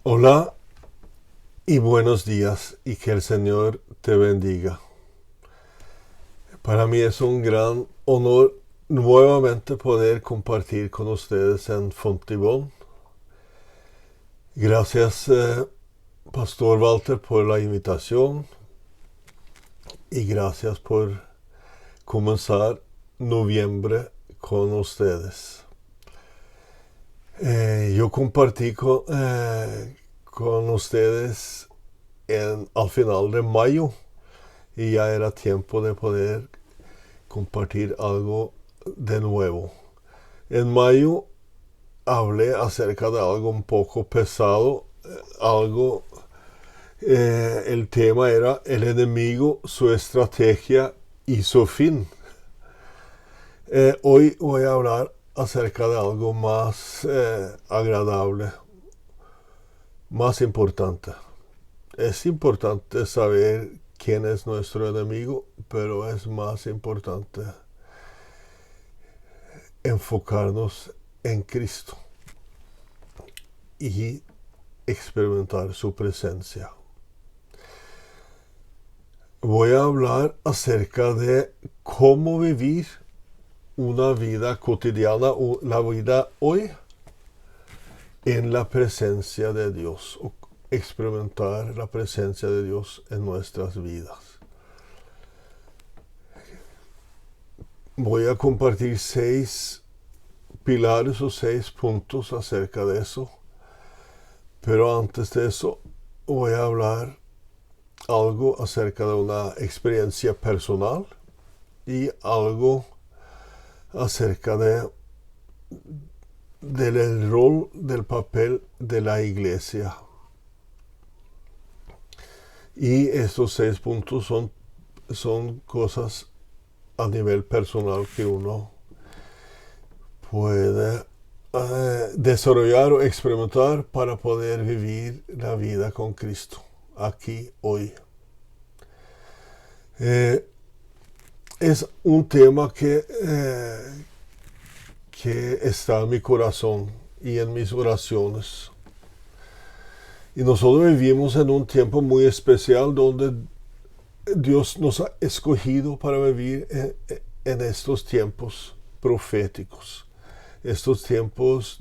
Hola y buenos días y que el Señor te bendiga. Para mí es un gran honor nuevamente poder compartir con ustedes en Fontibón. Gracias, Pastor Walter, por la invitación y gracias por comenzar noviembre con ustedes. Yo compartí con ustedes al final de mayo y ya era tiempo de poder compartir algo de nuevo. En mayo hablé acerca de algo un poco pesado, el tema era el enemigo, su estrategia y su fin. Hoy voy a hablar acerca de algo más agradable, más importante. Es importante saber quién es nuestro enemigo, pero es más importante enfocarnos en Cristo y experimentar su presencia. Voy a hablar acerca de cómo vivir una vida cotidiana, la vida hoy, en la presencia de Dios, o experimentar la presencia de Dios en nuestras vidas. Voy a compartir 6 pilares o 6 puntos acerca de eso, pero antes de eso voy a hablar algo acerca de una experiencia personal y algo acerca del rol, del papel de la iglesia. Y estos 6 puntos son cosas a nivel personal que uno puede desarrollar o experimentar para poder vivir la vida con Cristo aquí hoy. Es un tema que está en mi corazón y en mis oraciones. Y nosotros vivimos en un tiempo muy especial donde Dios nos ha escogido para vivir en estos tiempos proféticos, estos tiempos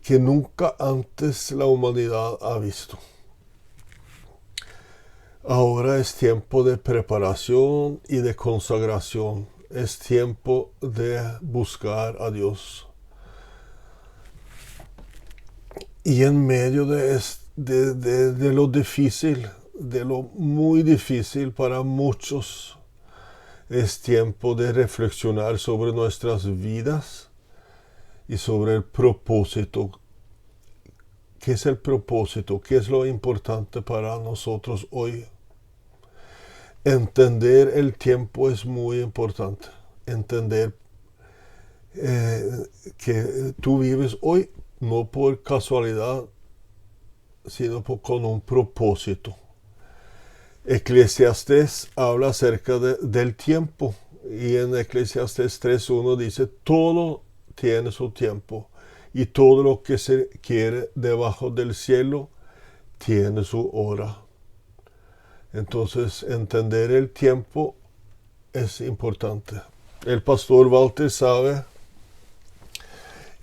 que nunca antes la humanidad ha visto. Ahora es tiempo de preparación y de consagración. Es tiempo de buscar a Dios. Y en medio de lo difícil, de lo muy difícil para muchos, es tiempo de reflexionar sobre nuestras vidas y sobre el propósito. ¿Qué es el propósito? ¿Qué es lo importante para nosotros hoy? Entender el tiempo es muy importante. Entender que tú vives hoy no por casualidad, sino con un propósito. Eclesiastés habla acerca del tiempo y en Eclesiastés 3:1 dice: todo tiene su tiempo y todo lo que se quiere debajo del cielo tiene su hora. Entonces, entender el tiempo es importante. El pastor Walter sabe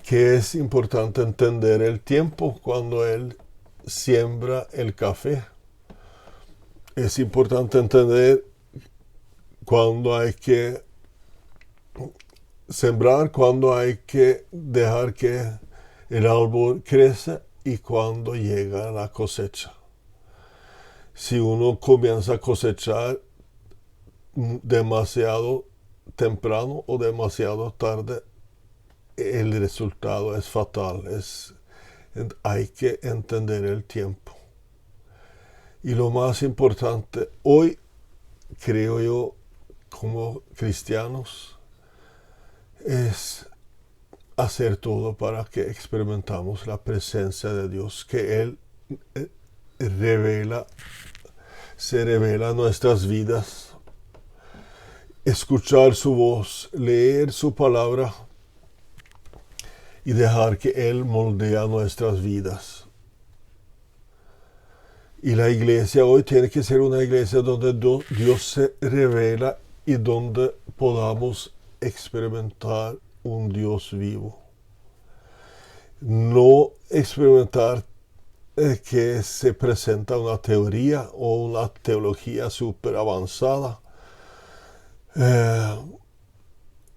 que es importante entender el tiempo cuando él siembra el café. Es importante entender cuándo hay que sembrar, cuándo hay que dejar que el árbol crece y cuándo llega la cosecha. Si uno comienza a cosechar demasiado temprano o demasiado tarde, el resultado es fatal. Hay que entender el tiempo. Y lo más importante, hoy creo yo, como cristianos, es hacer todo para que experimentamos la presencia de Dios, que Él se revela en nuestras vidas, escuchar su voz, leer su palabra y dejar que Él moldea nuestras vidas. Y la iglesia hoy tiene que ser una iglesia donde Dios se revela y donde podamos experimentar un Dios vivo. No experimentar que se presenta una teoría o una teología súper avanzada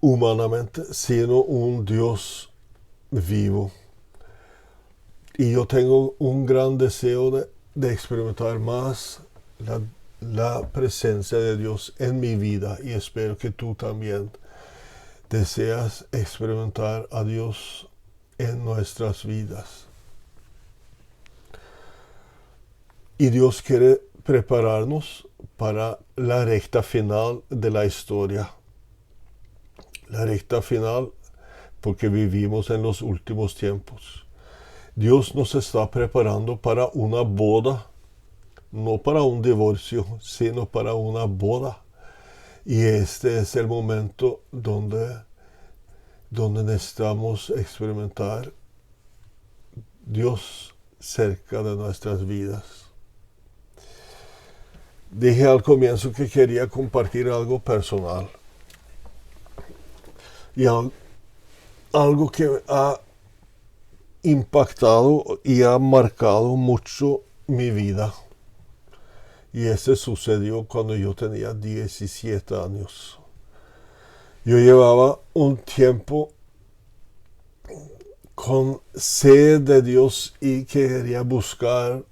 humanamente, sino un Dios vivo. Y yo tengo un gran deseo de experimentar más la presencia de Dios en mi vida, y espero que tú también deseas experimentar a Dios en nuestras vidas. Y Dios quiere prepararnos para la recta final de la historia. La recta final porque vivimos en los últimos tiempos. Dios nos está preparando para una boda, no para un divorcio, sino para una boda. Y este es el momento donde necesitamos experimentar Dios cerca de nuestras vidas. Dije al comienzo que quería compartir algo personal. Y algo que ha impactado y ha marcado mucho mi vida. Y ese sucedió cuando yo tenía 17 años. Yo llevaba un tiempo con sed de Dios y quería buscar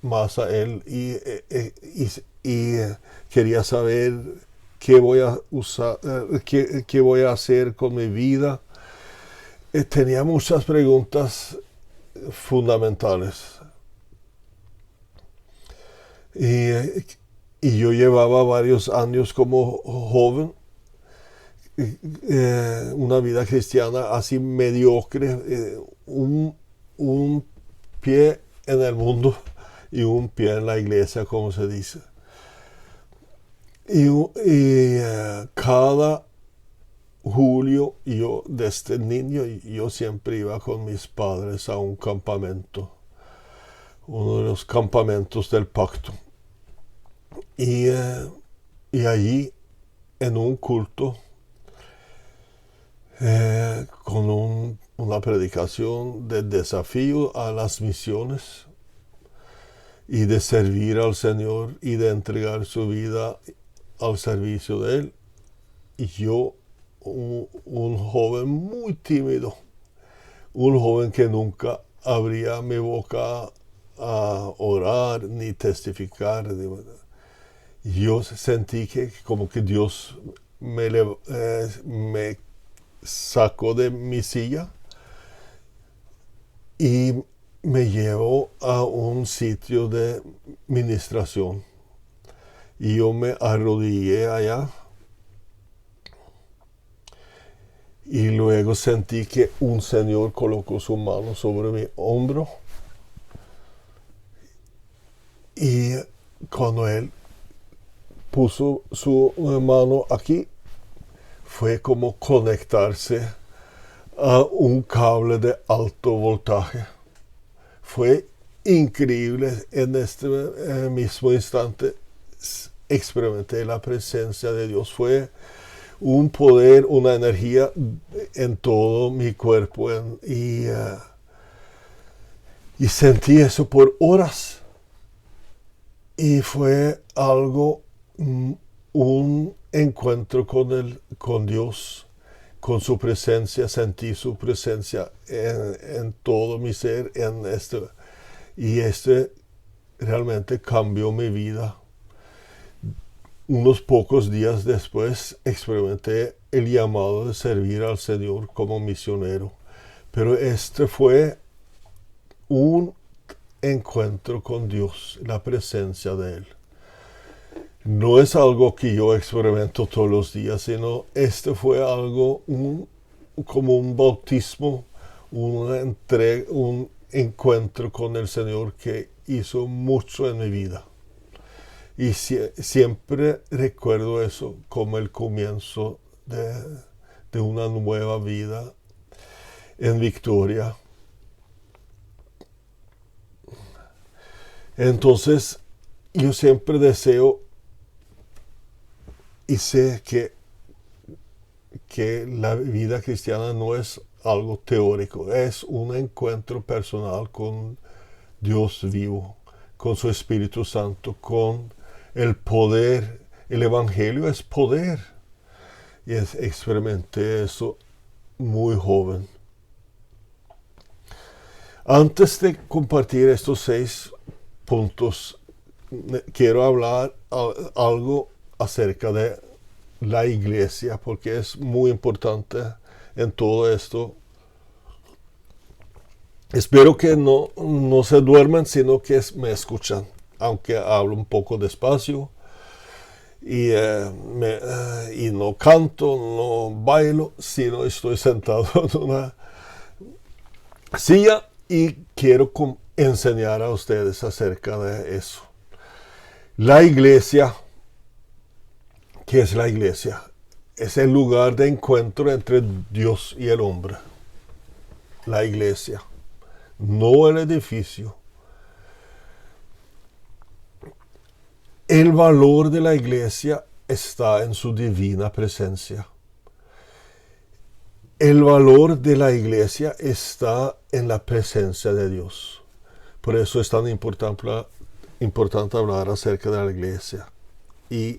más a Él y quería saber qué voy a usar, qué voy a hacer con mi vida. Tenía muchas preguntas fundamentales. Y yo llevaba varios años como joven, una vida cristiana así mediocre, un pie en el mundo y un pie en la iglesia, como se dice. Y cada julio, yo desde niño, yo siempre iba con mis padres a un campamento, uno de los campamentos del pacto. Y allí, en un culto, con una predicación de desafío a las misiones y de servir al Señor y de entregar su vida al servicio de Él. Y yo, un joven muy tímido, un joven que nunca abría mi boca a orar ni testificar, yo sentí que como que Dios me sacó de mi silla y me llevó a un sitio de ministración. Y yo me arrodillé allá. Y luego sentí que un señor colocó su mano sobre mi hombro. Y cuando él puso su mano aquí, fue como conectarse a un cable de alto voltaje. Fue increíble. En este mismo instante experimenté la presencia de Dios. Fue un poder, una energía en todo mi cuerpo. Y sentí eso por horas. Y fue algo, un encuentro con Dios, con su presencia. Sentí su presencia en todo mi ser. Y realmente cambió mi vida. Unos pocos días después experimenté el llamado de servir al Señor como misionero. Pero fue un encuentro con Dios, la presencia de Él. No es algo que yo experimento todos los días, sino fue algo como un bautismo, un encuentro con el Señor que hizo mucho en mi vida. Y siempre recuerdo eso como el comienzo de una nueva vida en victoria. Entonces, yo siempre deseo y sé que la vida cristiana no es algo teórico, es un encuentro personal con Dios vivo, con su Espíritu Santo, con el poder. El Evangelio es poder. Y experimenté eso muy joven. Antes de compartir estos 6 puntos, quiero hablar algo acerca de la iglesia, porque es muy importante en todo esto. Espero que no se duerman, sino que me escuchan, aunque hablo un poco despacio. Y no canto, no bailo, sino estoy sentado en una silla y quiero enseñar a ustedes acerca de eso. La iglesia, ¿qué es la iglesia? Es el lugar de encuentro entre Dios y el hombre. La iglesia, no el edificio. El valor de la iglesia está en su divina presencia. El valor de la iglesia está en la presencia de Dios. Por eso es tan importante hablar acerca de la iglesia y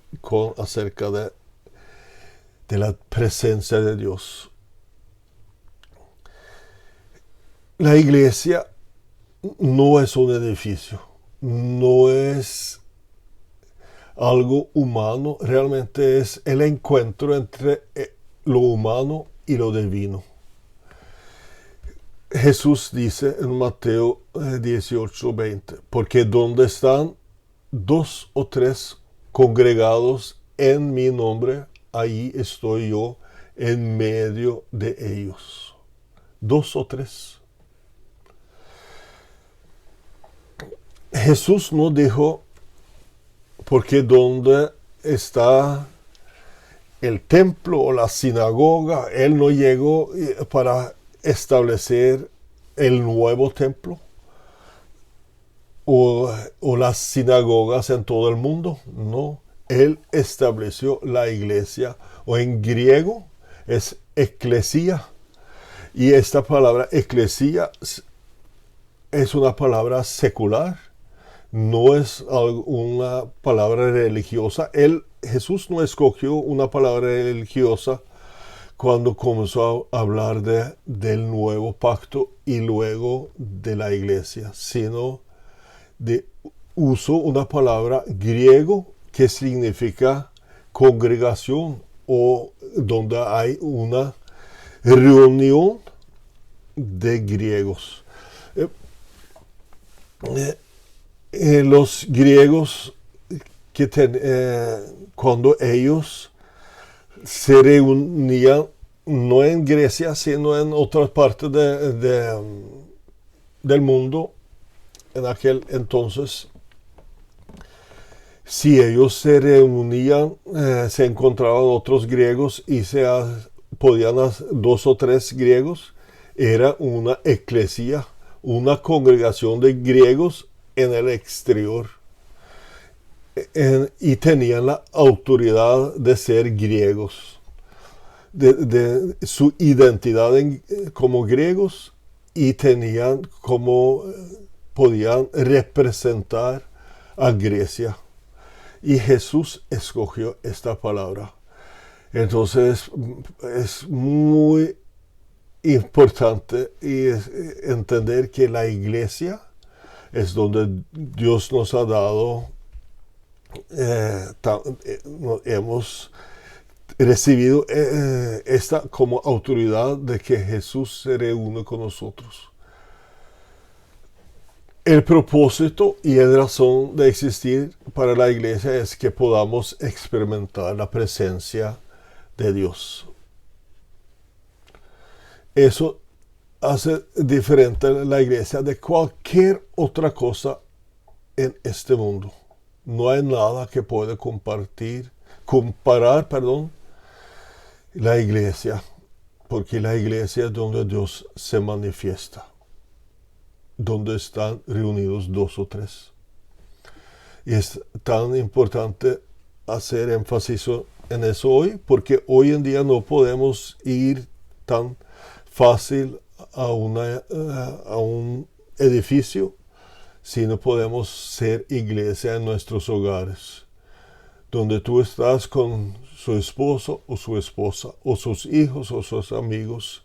acerca de la presencia de Dios. La iglesia no es un edificio, no es algo humano, realmente es el encuentro entre lo humano y lo divino. Jesús dice en Mateo 18:20, porque donde están 2 o 3 congregados en mi nombre, ahí estoy yo en medio de ellos. 2 o 3. Jesús no dijo, porque donde está el templo o la sinagoga, Él no llegó para establecer el nuevo templo o las sinagogas en todo el mundo. No, Él estableció la iglesia, o en griego es eclesia. Y esta palabra eclesia es una palabra secular. No es una palabra religiosa. Jesús no escogió una palabra religiosa cuando comenzó a hablar del nuevo pacto y luego de la iglesia, sino usó una palabra griego que significa congregación, o donde hay una reunión de griegos. Los griegos, cuando ellos se reunían, no en Grecia, sino en otras partes del mundo, en aquel entonces, si ellos se reunían, se encontraban otros griegos y podían 2 o 3 griegos, era una eclesia, una congregación de griegos en el exterior, y tenían la autoridad de ser griegos, de su identidad como griegos, y podían representar a Grecia. Y Jesús escogió esta palabra. Entonces es muy importante entender que la iglesia es donde Dios nos ha dado, hemos recibido esta como autoridad de que Jesús se reúne con nosotros. El propósito y la razón de existir para la iglesia es que podamos experimentar la presencia de Dios. Eso hace diferente la iglesia de cualquier otra cosa en este mundo. No hay nada que pueda comparar la iglesia, porque la iglesia es donde Dios se manifiesta, donde están reunidos 2 o 3. Y es tan importante hacer énfasis en eso hoy, porque hoy en día no podemos ir tan fácil a un edificio si no podemos ser iglesia en nuestros hogares, donde tú estás con su esposo o su esposa, o sus hijos o sus amigos.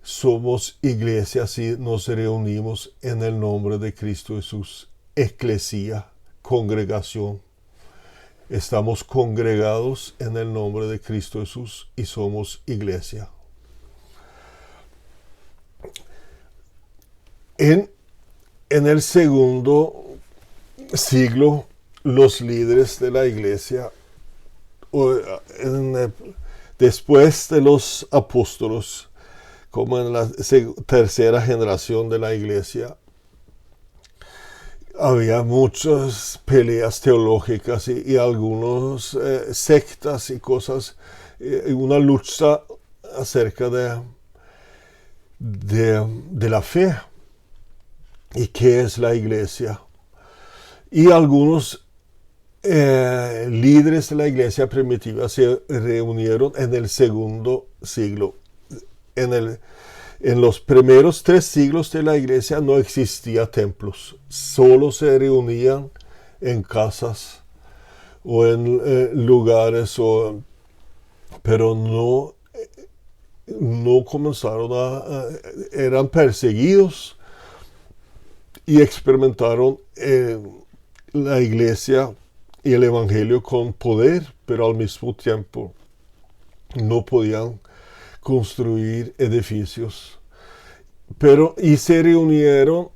Somos iglesia si nos reunimos en el nombre de Cristo Jesús. Eclesía, congregación. Estamos congregados en el nombre de Cristo Jesús y somos iglesia. En el segundo siglo, los líderes de la iglesia, después de los apóstolos, como en la tercera generación de la iglesia, había muchas peleas teológicas y algunas sectas y cosas, una lucha acerca de la fe y qué es la iglesia. Y algunos líderes de la iglesia primitiva se reunieron en el segundo siglo. En los primeros 3 siglos de la iglesia no existía templos, solo se reunían en casas o en lugares, pero no comenzaron eran perseguidos y experimentaron la iglesia y el evangelio con poder, pero al mismo tiempo no podían construir edificios. Y se reunieron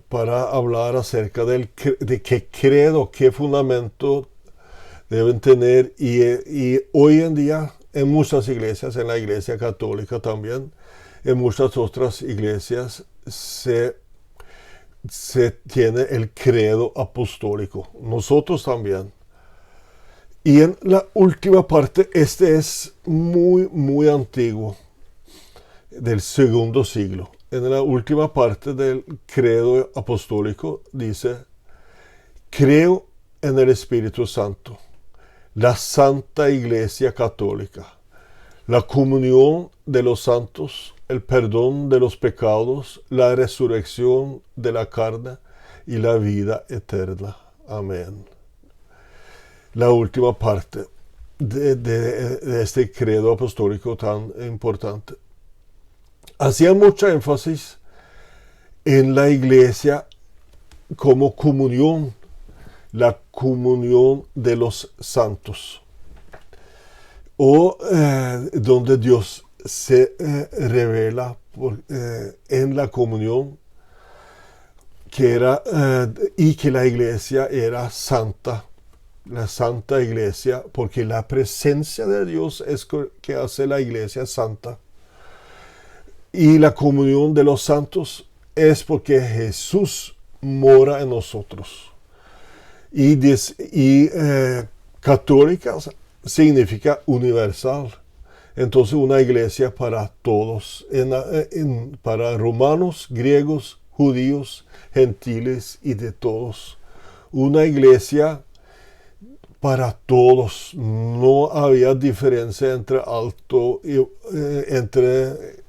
para hablar acerca de qué credo, qué fundamento deben tener. Y hoy en día, en muchas iglesias, en la iglesia católica también, en muchas otras iglesias, se tiene el credo apostólico. Nosotros también. Y en la última parte, este es muy, muy antiguo, del segundo siglo. En la última parte del credo apostólico dice: creo en el Espíritu Santo, la Santa Iglesia Católica, la comunión de los santos, el perdón de los pecados, la resurrección de la carne y la vida eterna. Amén. La última parte de este credo apostólico tan importante. Hacía mucha énfasis en la iglesia como comunión, la comunión de los santos, donde Dios se revela en la comunión, y que la iglesia era santa. La Santa Iglesia, porque la presencia de Dios es que hace la Iglesia santa. Y la comunión de los santos es porque Jesús mora en nosotros. Y católica significa universal. Entonces una iglesia para todos, para romanos, griegos, judíos, gentiles y de todos. Una iglesia para todos. No había diferencia entre entre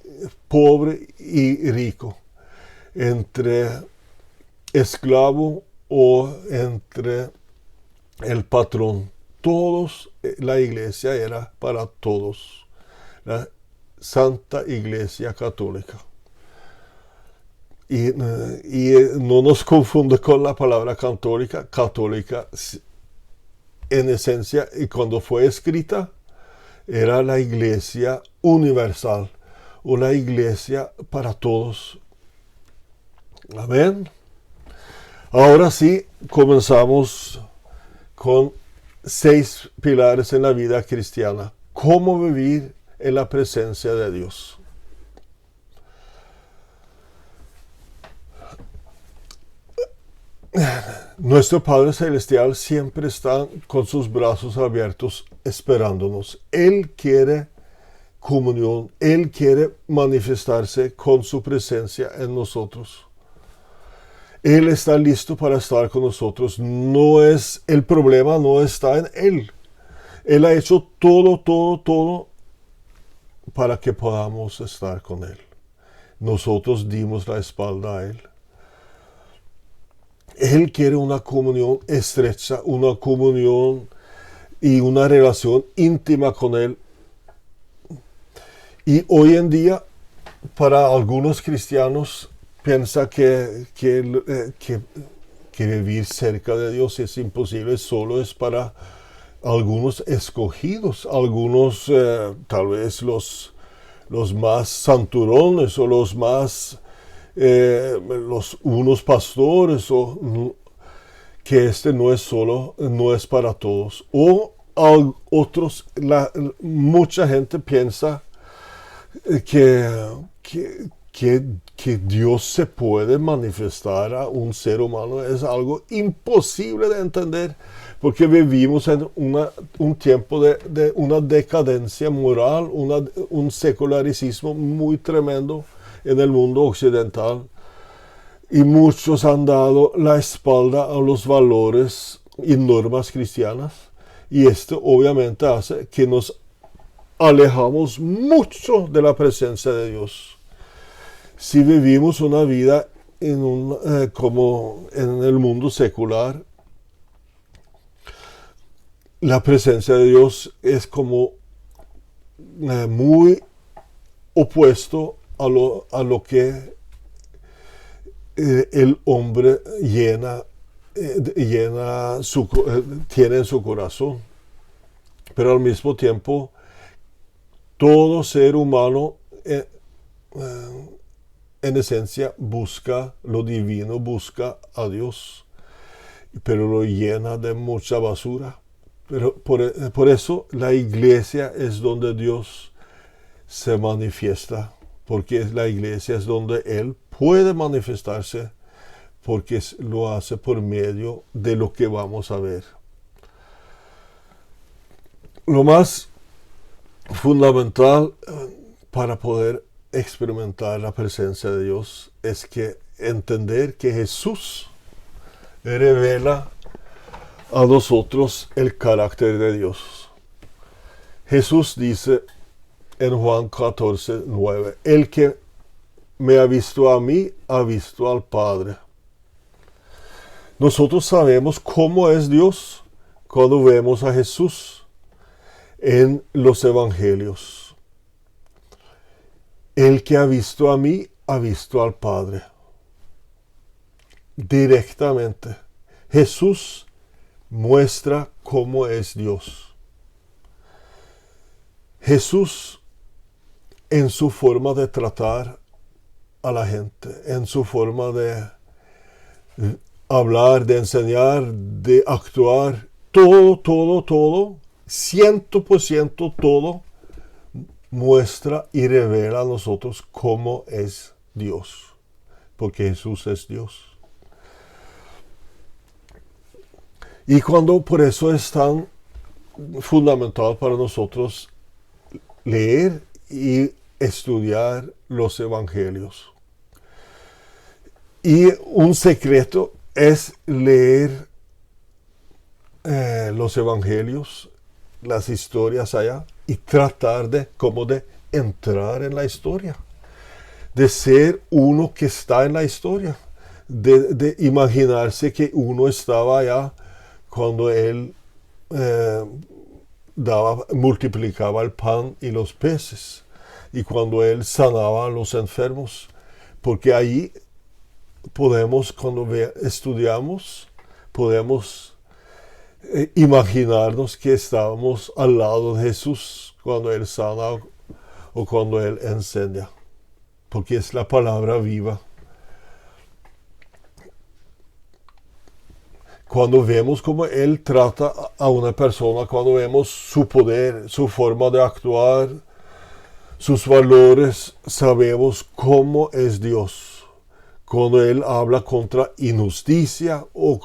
pobre y rico, entre esclavo o entre el patrón. Todos, la iglesia era para todos. La Santa Iglesia Católica. Y no nos confunde con la palabra católica. Católica, en esencia, y cuando fue escrita, era la iglesia universal, o la iglesia para todos. Amén. Ahora sí, comenzamos con 6 pilares en la vida cristiana. ¿Cómo vivir en la presencia de Dios? Nuestro Padre Celestial siempre está con sus brazos abiertos esperándonos. Él quiere comunión. Él quiere manifestarse con su presencia en nosotros. Él está listo para estar con nosotros. El problema no está en Él. Él ha hecho todo para que podamos estar con Él. Nosotros dimos la espalda a Él. Él quiere una comunión estrecha, una comunión y una relación íntima con Él. Y hoy en día, para algunos cristianos, piensa que vivir cerca de Dios es imposible, solo es para algunos escogidos, algunos tal vez los más santurones o los más unos pastores, o que no es para todos. O otros, mucha gente piensa que Dios se puede manifestar a un ser humano. Es algo imposible de entender, porque vivimos en un tiempo de una decadencia moral, un secularicismo muy tremendo en el mundo occidental, y muchos han dado la espalda a los valores y normas cristianas, y esto obviamente hace que nos alejamos mucho de la presencia de Dios. Si vivimos una vida como en el mundo secular, la presencia de Dios es como muy opuesto a lo que el hombre tiene en su corazón. Pero al mismo tiempo, todo ser humano en esencia busca lo divino, busca a Dios, pero lo llena de mucha basura. Pero por eso la iglesia es donde Dios se manifiesta, porque la iglesia es donde Él puede manifestarse, porque lo hace por medio de lo que vamos a ver. Lo más fundamental para poder experimentar la presencia de Dios es que entender que Jesús revela a nosotros el carácter de Dios. Jesús dice en Juan 14:9, el que me ha visto a mí, ha visto al Padre. Nosotros sabemos cómo es Dios cuando vemos a Jesús en los evangelios. El que ha visto a mí, ha visto al Padre. Directamente. Jesús muestra cómo es Dios. Jesús, en su forma de tratar a la gente, en su forma de hablar, de enseñar, de actuar, todo, 100% todo, muestra y revela a nosotros cómo es Dios, porque Jesús es Dios. Y por eso es tan fundamental para nosotros leer y estudiar los evangelios. Y un secreto es leer los evangelios, las historias allá, y tratar de entrar en la historia, de ser uno que está en la historia, de imaginarse que uno estaba allá cuando Él multiplicaba el pan y los peces, y cuando Él sanaba a los enfermos, porque ahí podemos, cuando estudiamos, podemos imaginarnos que estábamos al lado de Jesús cuando Él sana o cuando Él enseña, porque es la palabra viva. Cuando vemos cómo Él trata a una persona, cuando vemos su poder, su forma de actuar, sus valores, sabemos cómo es Dios. Cuando Él habla contra injusticia o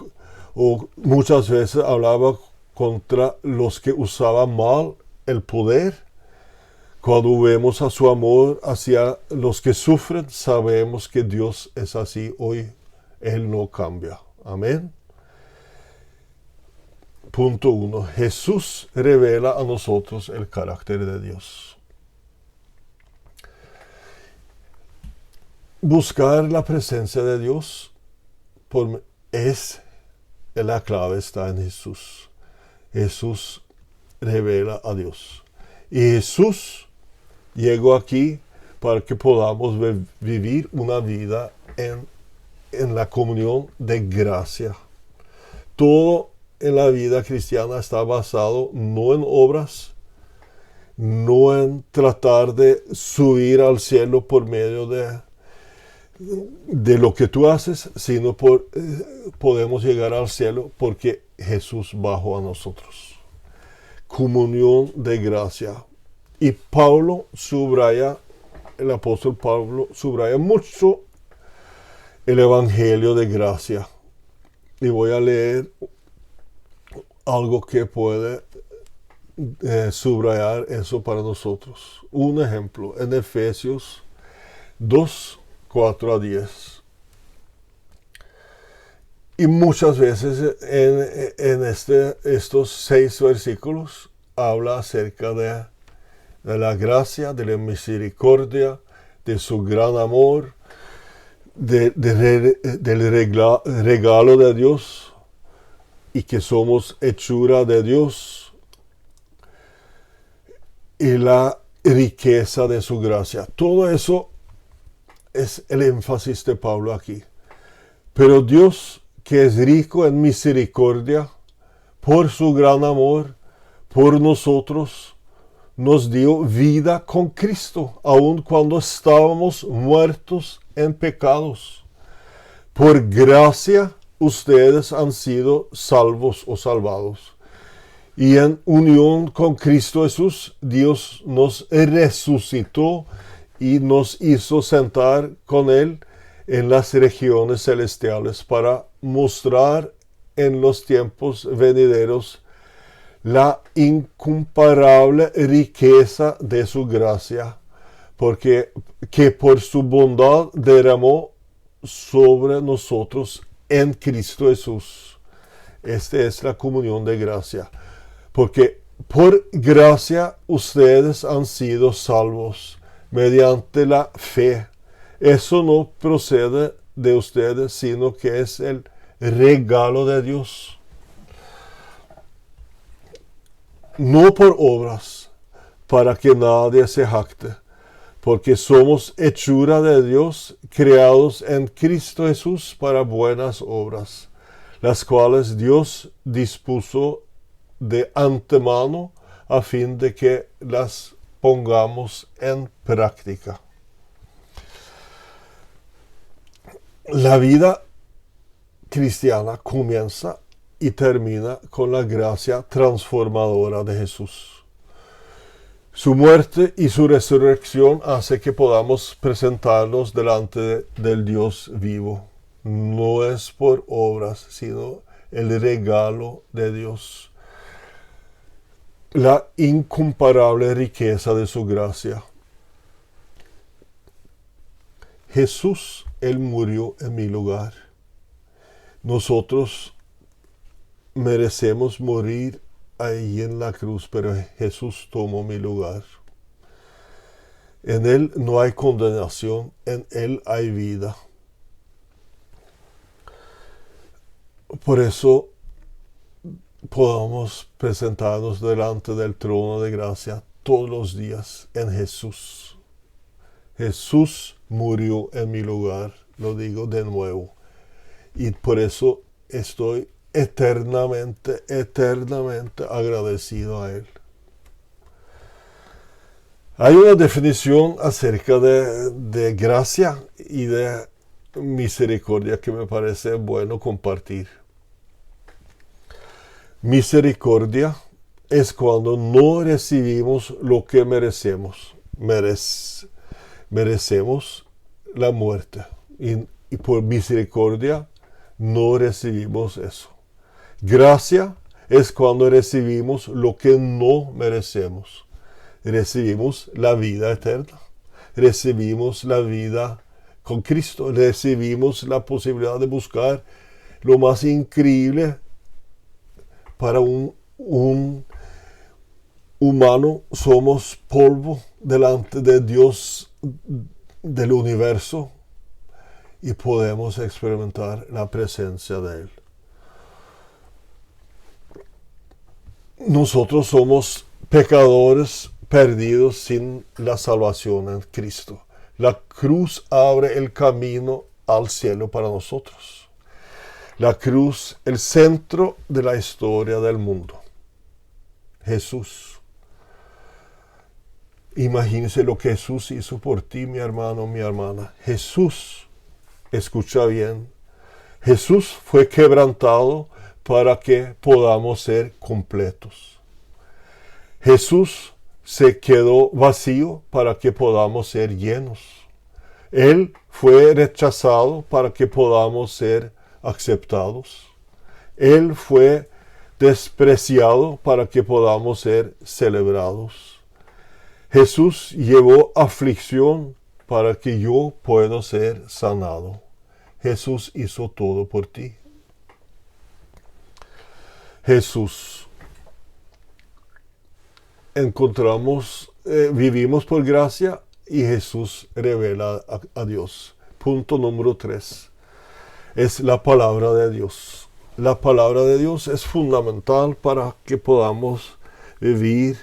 muchas veces hablaba contra los que usaban mal el poder, cuando vemos a su amor hacia los que sufren, sabemos que Dios es así hoy Él no cambia. Amén. Punto 1. Jesús revela a nosotros el carácter de Dios. Buscar la presencia de Dios es la clave, está en Jesús. Jesús revela a Dios. Y Jesús llegó aquí para que podamos vivir una vida en la comunión de gracia. Todo en la vida cristiana está basado no en obras, no en tratar de subir al cielo por medio de lo que tú haces, sino podemos llegar al cielo porque Jesús bajó a nosotros. Comunión de gracia. Y el apóstol Pablo subraya mucho el evangelio de gracia. Y voy a leer algo que puede subrayar eso para nosotros. Un ejemplo, en Efesios 2, 4 a 10. Y muchas veces en estos 6 versículos habla acerca de la gracia, de la misericordia, de su gran amor, del regalo de Dios, y que somos hechura de Dios, y la riqueza de su gracia. Todo eso es el énfasis de Pablo aquí. Pero Dios, que es rico en misericordia, por su gran amor, por nosotros, nos dio vida con Cristo, aun cuando estábamos muertos en pecados. Por gracia, ustedes han sido salvos o salvados. Y en unión con Cristo Jesús, Dios nos resucitó y nos hizo sentar con Él en las regiones celestiales para mostrar en los tiempos venideros la incomparable riqueza de su gracia, que por su bondad derramó sobre nosotros en Cristo Jesús. Esta es la comunión de gracia. Porque por gracia ustedes han sido salvos mediante la fe. Eso no procede de ustedes, sino que es el regalo de Dios. No por obras, para que nadie se jacte, porque somos hechura de Dios, creados en Cristo Jesús para buenas obras, las cuales Dios dispuso de antemano a fin de que las pongamos en práctica. La vida cristiana comienza y termina con la gracia transformadora de Jesús. Su muerte y su resurrección hace que podamos presentarnos delante del Dios vivo. No es por obras, sino el regalo de Dios. La incomparable riqueza de su gracia. Jesús, Él murió en mi lugar. Nosotros merecemos morir ahí en la cruz, pero Jesús tomó mi lugar. En Él no hay condenación, en Él hay vida. Por eso podamos presentarnos delante del trono de gracia todos los días en Jesús. Jesús murió en mi lugar, lo digo de nuevo. Y por eso estoy eternamente agradecido a Él. Hay una definición acerca de gracia y de misericordia que me parece bueno compartir. Misericordia es cuando no recibimos lo que merecemos. Merecemos la muerte. Y por misericordia no recibimos eso. Gracia es cuando recibimos lo que no merecemos. Recibimos la vida eterna. Recibimos la vida con Cristo recibimos la posibilidad de buscar lo más increíble para un humano. Somos polvo delante de Dios del universo y podemos experimentar la presencia de Él. Nosotros somos pecadores perdidos sin la salvación en Cristo. La cruz abre el camino al cielo para nosotros. La cruz, el centro de la historia del mundo. Jesús. Imagínese lo que Jesús hizo por ti, mi hermano, mi hermana. Jesús, escucha bien, Jesús fue quebrantado para que podamos ser completos. Jesús se quedó vacío para que podamos ser llenos. Él fue rechazado para que podamos ser aceptados. Él fue despreciado para que podamos ser celebrados. Jesús llevó aflicción para que yo pueda ser sanado. Jesús hizo todo por ti. Jesús. Vivimos por gracia y Jesús revela a Dios. Punto número 3. Es la palabra de Dios. La palabra de Dios es fundamental para que podamos vivir,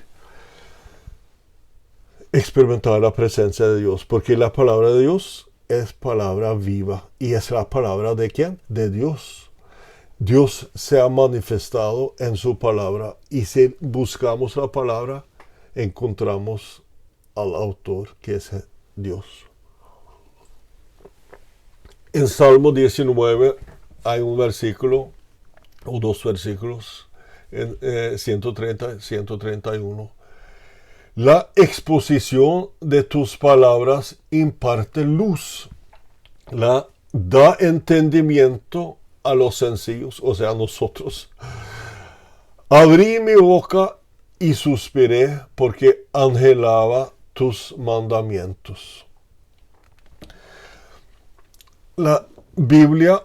experimentar la presencia de Dios, porque la palabra de Dios es palabra viva. ¿Y es la palabra de quién? De Dios. Dios se ha manifestado en su palabra, y si buscamos la palabra, encontramos al autor, que es Dios. En Salmo 19 hay un versículo, o dos versículos, en 130, 131. La exposición de tus palabras imparte luz, da entendimiento a los sencillos, o sea, a nosotros. Abrí mi boca y suspiré porque anhelaba tus mandamientos. La Biblia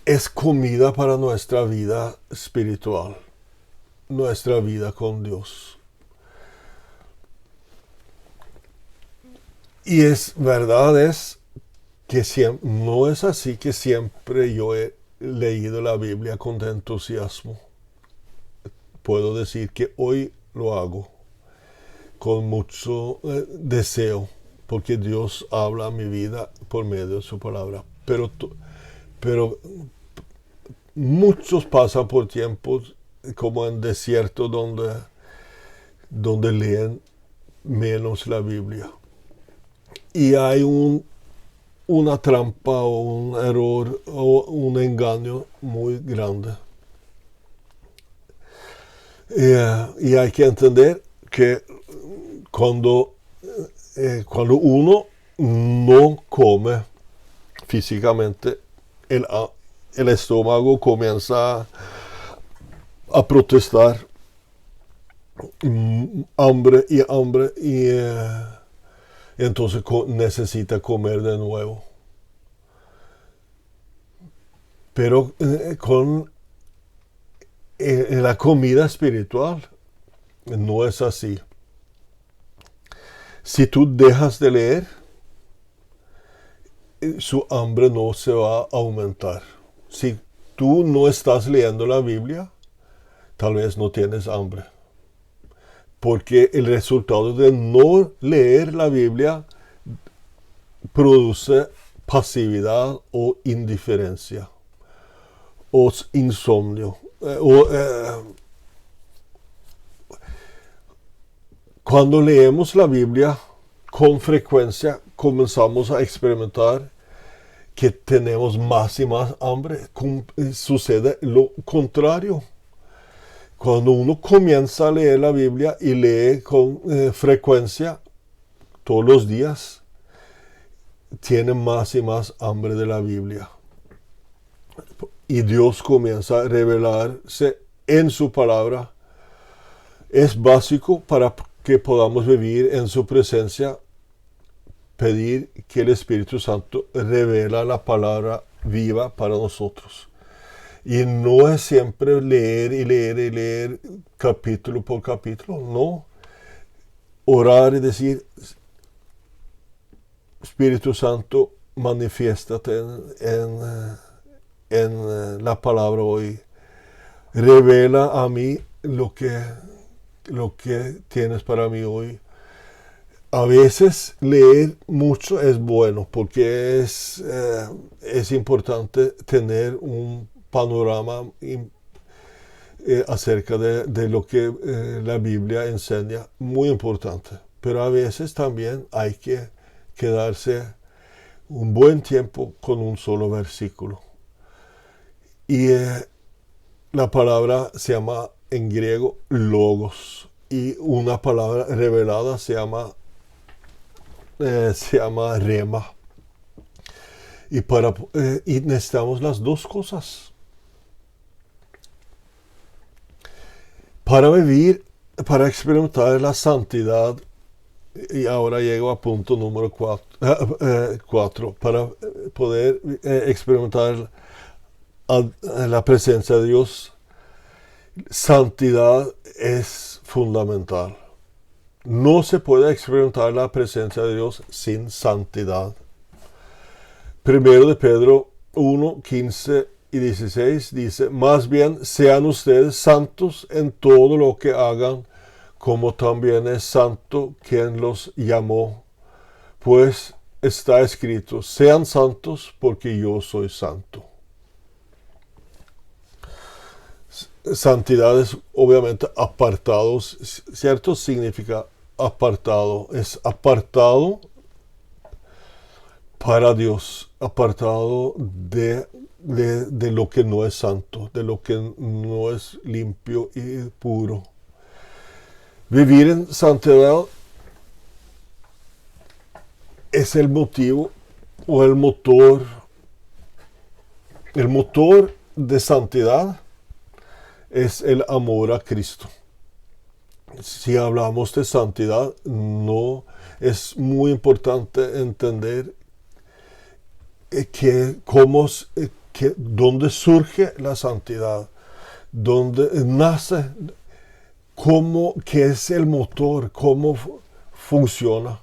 es comida para nuestra vida espiritual, nuestra vida con Dios. Y es verdad, que no es así que siempre yo he leído la Biblia con entusiasmo. Puedo decir que hoy lo hago con mucho deseo, porque Dios habla a mi vida por medio de su palabra. Pero muchos pasan por tiempos como en desierto donde leen menos la Biblia. Y hay una trampa o un error o un engaño muy grande. Y hay que entender que cuando uno no come físicamente, el estómago comienza a protestar, hambre, y entonces necesita comer de nuevo. Pero con la comida espiritual no es así. Si tú dejas de leer, su hambre no se va a aumentar. Si tú no estás leyendo la Biblia, tal vez no tienes hambre. Porque el resultado de no leer la Biblia produce pasividad o indiferencia o insomnio. Cuando leemos la Biblia con frecuencia, comenzamos a experimentar que tenemos más y más hambre. Sucede lo contrario. Cuando uno comienza a leer la Biblia y lee con frecuencia, todos los días, tiene más y más hambre de la Biblia. Y Dios comienza a revelarse en su palabra. Es básico para que podamos vivir en su presencia, pedir que el Espíritu Santo revela la palabra viva para nosotros. Y no es siempre leer y leer y leer capítulo por capítulo, no. Orar y decir, Espíritu Santo, manifiéstate en la palabra hoy. Revela a mí lo que tienes para mí hoy. A veces leer mucho es bueno porque es importante tener un panorama acerca de lo que la Biblia enseña, muy importante. Pero a veces también hay que quedarse un buen tiempo con un solo versículo. Y la palabra se llama en griego logos, y una palabra revelada se llama rema. Y necesitamos las dos cosas para vivir, para experimentar la santidad. Y ahora llego a punto número 4, para poder experimentar la presencia de Dios. Santidad es fundamental. No se puede experimentar la presencia de Dios sin santidad. Primero de Pedro 1, 15 y 16 dice, más bien sean ustedes santos en todo lo que hagan, como también es santo quien los llamó. Pues está escrito, sean santos porque yo soy santo. Santidad es obviamente apartado, ¿cierto? Significa apartado. Es apartado para Dios, apartado de lo que no es santo, de lo que no es limpio y puro. Vivir en santidad es el motivo o el motor de santidad es el amor a Cristo. Si hablamos de santidad, no es muy importante entender dónde surge la santidad, dónde nace, qué es el motor, cómo funciona.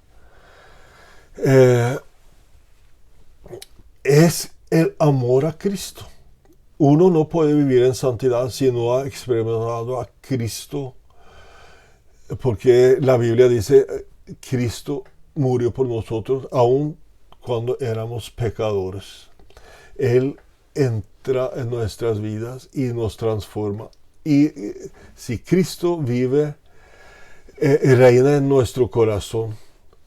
Es el amor a Cristo. Uno no puede vivir en santidad si no ha experimentado a Cristo, porque la Biblia dice, Cristo murió por nosotros aun cuando éramos pecadores. Él entra en nuestras vidas y nos transforma. Y si Cristo vive, reina en nuestro corazón,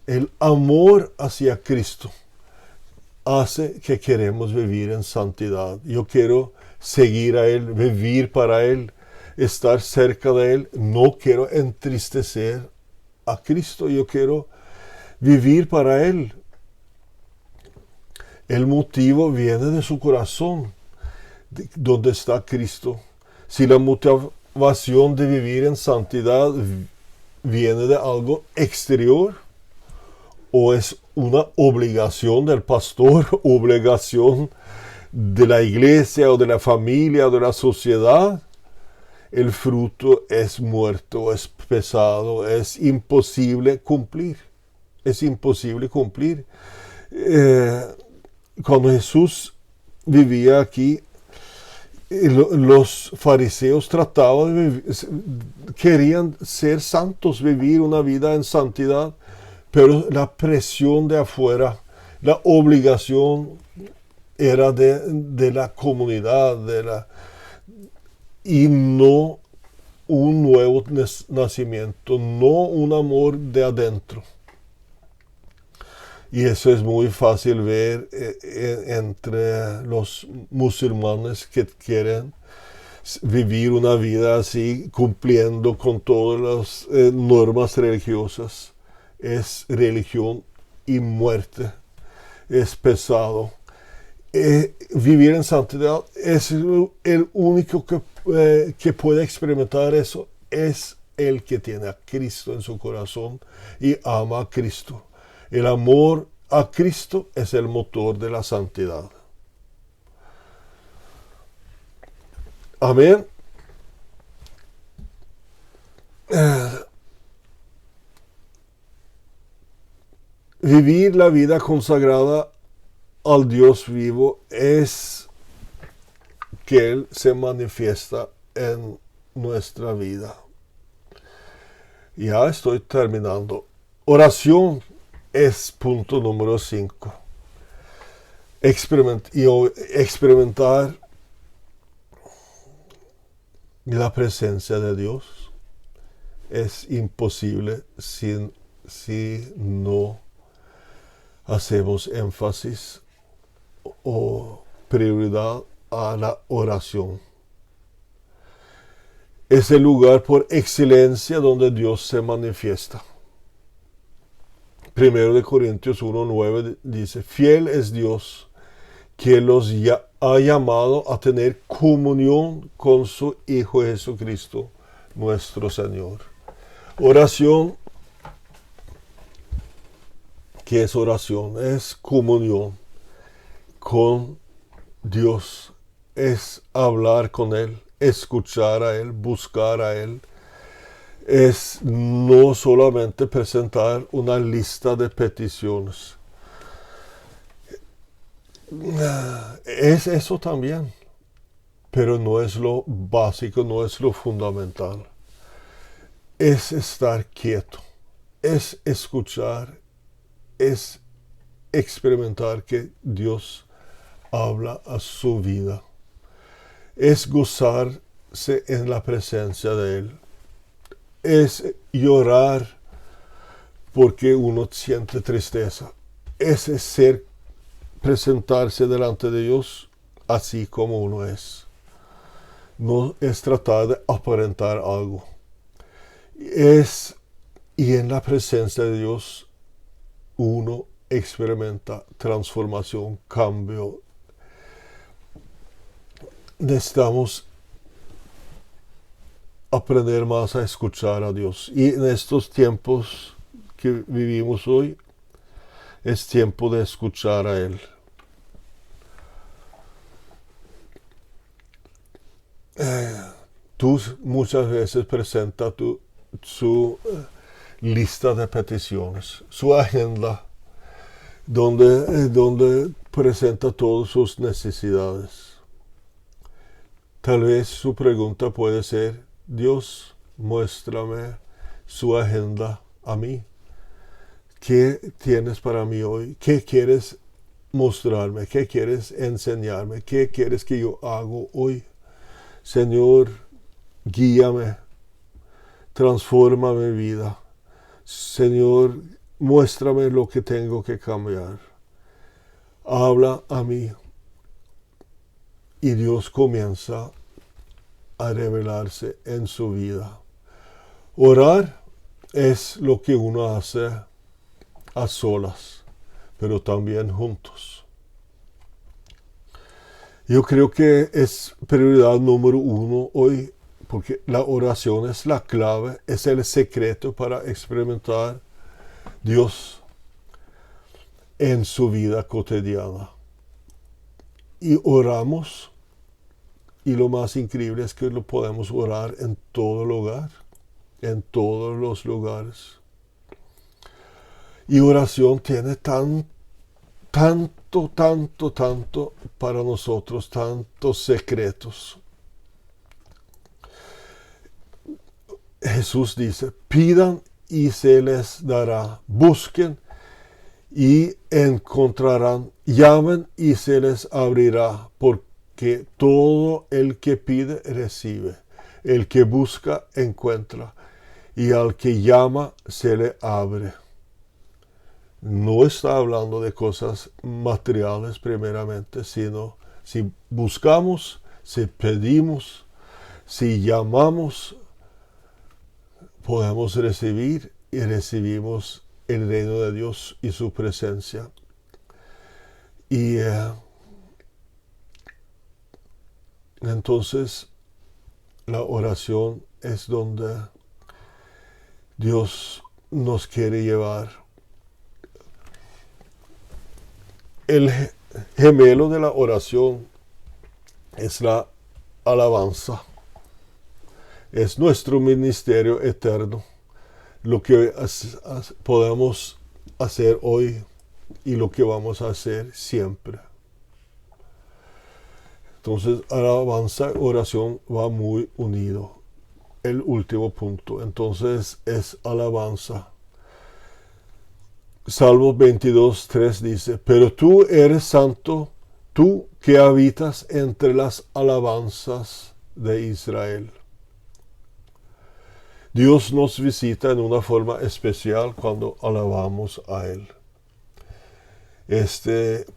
el amor hacia Cristo hace que queremos vivir en santidad. Yo quiero seguir a Él, vivir para Él, estar cerca de Él. No quiero entristecer a Cristo, yo quiero vivir para Él. El motivo viene de su corazón, donde está Cristo. Si la motivación de vivir en santidad viene de algo exterior, o es una obligación del pastor, obligación de la iglesia o de la familia o de la sociedad, el fruto es muerto, es pesado, es imposible cumplir. Es imposible cumplir. Cuando Jesús vivía aquí, los fariseos querían ser santos, vivir una vida en santidad, pero la presión de afuera, la obligación era de la comunidad, y no un nuevo nacimiento, no un amor de adentro. Y eso es muy fácil ver entre los musulmanes que quieren vivir una vida así, cumpliendo con todas las normas religiosas. Es religión y muerte, es pesado. Vivir en santidad es el único que puede experimentar eso, es el que tiene a Cristo en su corazón y ama a Cristo. El amor a Cristo es el motor de la santidad. Amén. Vivir la vida consagrada al Dios vivo es que Él se manifiesta en nuestra vida. Ya estoy terminando. Oración es punto número 5. Experimentar la presencia de Dios es imposible si no hacemos énfasis o prioridad a la oración. Es el lugar por excelencia donde Dios se manifiesta. 1 Corintios 1:9 dice, fiel es Dios que los ha llamado a tener comunión con su Hijo Jesucristo, nuestro Señor. Oración. ¿Qué es oración? Es comunión con Dios. Es hablar con Él, escuchar a Él, buscar a Él. Es no solamente presentar una lista de peticiones. Es eso también, pero no es lo básico, no es lo fundamental. Es estar quieto, es escuchar, es experimentar que Dios habla a su vida. Es gozarse en la presencia de Él. Es llorar porque uno siente tristeza. Es presentarse delante de Dios así como uno es. No es tratar de aparentar algo. Y en la presencia de Dios uno experimenta transformación, cambio. Necesitamos aprender más a escuchar a Dios. Y en estos tiempos que vivimos hoy, es tiempo de escuchar a Él. Tú muchas veces presenta su lista de peticiones, su agenda, donde presenta todas sus necesidades. Tal vez su pregunta puede ser, Dios, muéstrame su agenda a mí. ¿Qué tienes para mí hoy? ¿Qué quieres mostrarme? ¿Qué quieres enseñarme? ¿Qué quieres que yo haga hoy? Señor, guíame, transforma mi vida. Señor, muéstrame lo que tengo que cambiar. Habla a mí. Y Dios comienza a revelarse en su vida. Orar es lo que uno hace a solas, pero también juntos. Yo creo que es prioridad número 1 hoy, porque la oración es la clave, es el secreto para experimentar Dios en su vida cotidiana. Y oramos, y lo más increíble es que lo podemos orar en todo lugar, en todos los lugares. Y oración tiene tanto para nosotros, tantos secretos. Jesús dice, pidan y se les dará, busquen y encontrarán, llamen y se les abrirá, porque todo el que pide recibe, el que busca encuentra, y al que llama se le abre. No está hablando de cosas materiales primeramente, sino si buscamos, si pedimos, si llamamos, podemos recibir y recibimos el reino de Dios y su presencia. Y entonces la oración es donde Dios nos quiere llevar. el gemelo de la oración es la alabanza. Es nuestro ministerio eterno, lo que podemos hacer hoy y lo que vamos a hacer siempre. Entonces, alabanza y oración va muy unido. El último punto, entonces, es alabanza. Salmos 22:3 dice, pero tú eres santo, tú que habitas entre las alabanzas de Israel. Dios nos visita en una forma especial cuando alabamos a Él.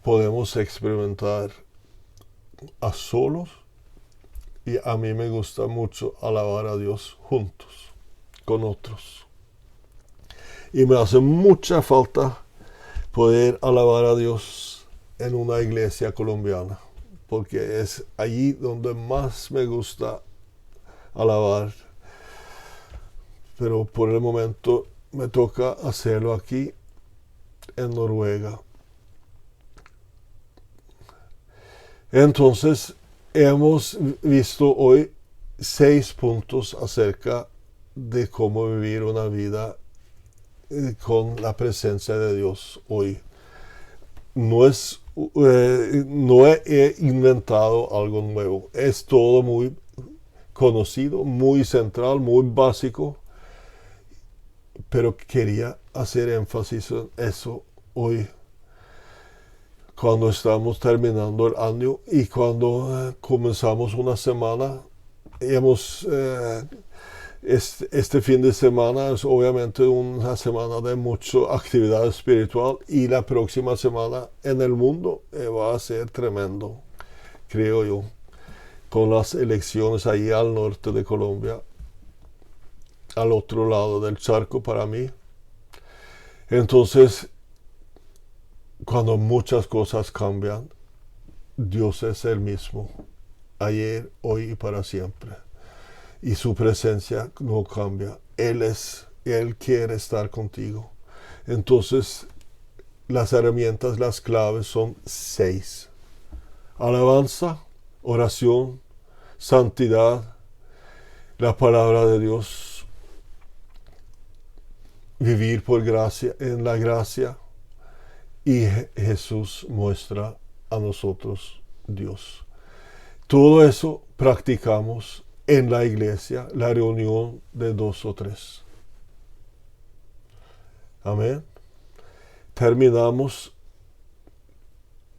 Podemos experimentar a solos, y a mí me gusta mucho alabar a Dios juntos, con otros. Y me hace mucha falta poder alabar a Dios en una iglesia colombiana, porque es allí donde más me gusta alabar. Pero por el momento me toca hacerlo aquí en Noruega. Entonces, hemos visto hoy 6 puntos acerca de cómo vivir una vida con la presencia de Dios hoy. No he inventado algo nuevo. Es todo muy conocido, muy central, muy básico. Pero quería hacer énfasis en eso hoy, cuando estamos terminando el año y cuando comenzamos una semana. Este fin de semana es obviamente una semana de mucha actividad espiritual, y la próxima semana en el mundo va a ser tremendo, creo yo, con las elecciones ahí al norte de Colombia, al otro lado del charco para mí. Entonces, cuando muchas cosas cambian, Dios es el mismo, ayer, hoy y para siempre. Y su presencia no cambia. Él quiere estar contigo. Entonces, las herramientas, las claves son 6. Alabanza, oración, santidad, la palabra de Dios, vivir por gracia, en la gracia, y Jesús muestra a nosotros Dios. Todo eso practicamos en la iglesia, la reunión de 2 o 3. Amén. Terminamos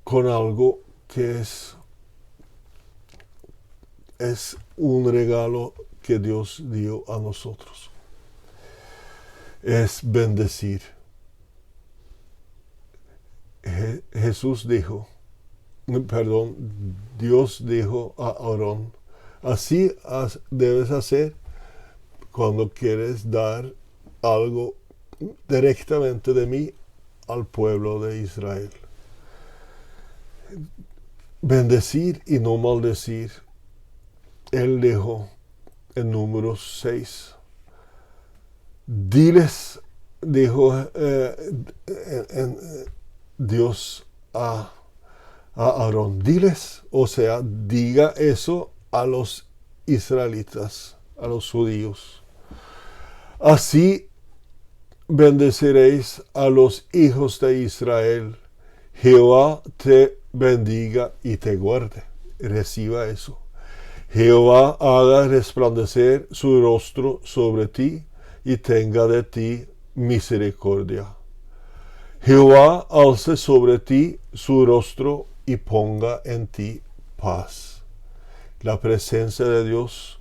con algo que es un regalo que Dios dio a nosotros. Es bendecir. Dios dijo a Aarón, así debes hacer cuando quieres dar algo directamente de mí al pueblo de Israel. Bendecir y no maldecir. Él dijo en Números 6, diles, dijo Dios a Aarón, diles, o sea, diga eso a los israelitas, a los judíos. Así bendeciréis a los hijos de Israel. Jehová te bendiga y te guarde. Reciba eso. Jehová haga resplandecer su rostro sobre ti y tenga de ti misericordia. Jehová alce sobre ti su rostro y ponga en ti paz. La presencia de Dios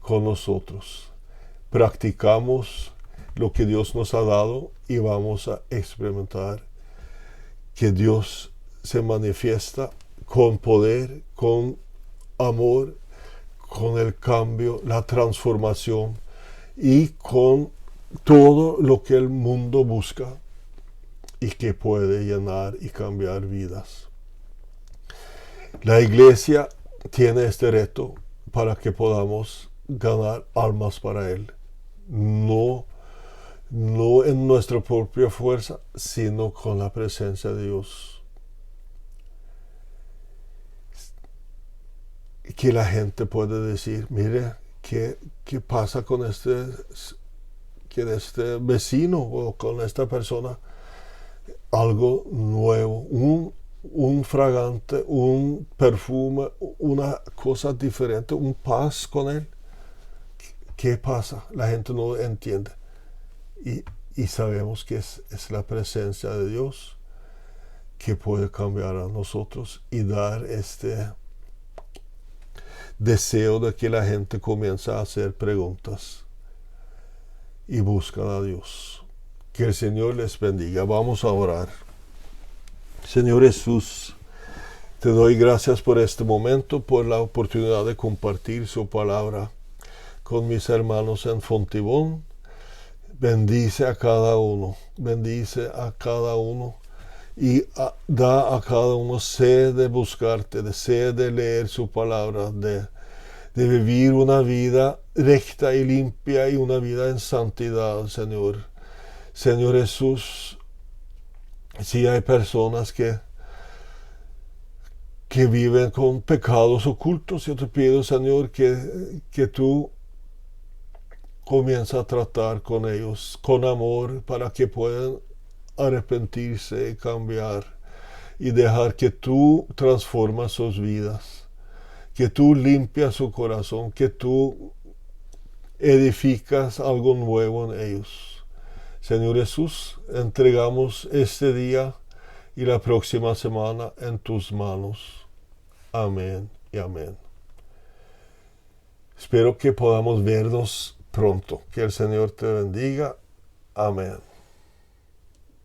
con nosotros. Practicamos lo que Dios nos ha dado y vamos a experimentar que Dios se manifiesta con poder, con amor, con el cambio, la transformación y con todo lo que el mundo busca y que puede llenar y cambiar vidas. La iglesia tiene este reto para que podamos ganar almas para Él. No en nuestra propia fuerza, sino con la presencia de Dios. que la gente puede decir, mire, ¿qué pasa con este vecino o con esta persona? Algo nuevo, un fragante, un perfume, una cosa diferente, un paz con él. ¿Qué pasa? La gente no entiende. Y sabemos que es la presencia de Dios que puede cambiar a nosotros y dar este deseo de que la gente comience a hacer preguntas y buscan a Dios. Que el Señor les bendiga. Vamos a orar. Señor Jesús, te doy gracias por este momento, por la oportunidad de compartir su palabra con mis hermanos en Fontibón. Bendice a cada uno, bendice a cada uno y da a cada uno sed de buscarte, de sed de leer su palabra, de vivir una vida recta y limpia y una vida en santidad, Señor. Señor Jesús, si hay personas que viven con pecados ocultos, yo te pido, Señor, que tú comienza a tratar con ellos con amor para que puedan arrepentirse y cambiar y dejar que tú transformas sus vidas, que tú limpias su corazón, que tú edificas algo nuevo en ellos. Señor Jesús, entregamos este día y la próxima semana en tus manos. Amén y amén. Espero que podamos vernos pronto. Que el Señor te bendiga. Amén.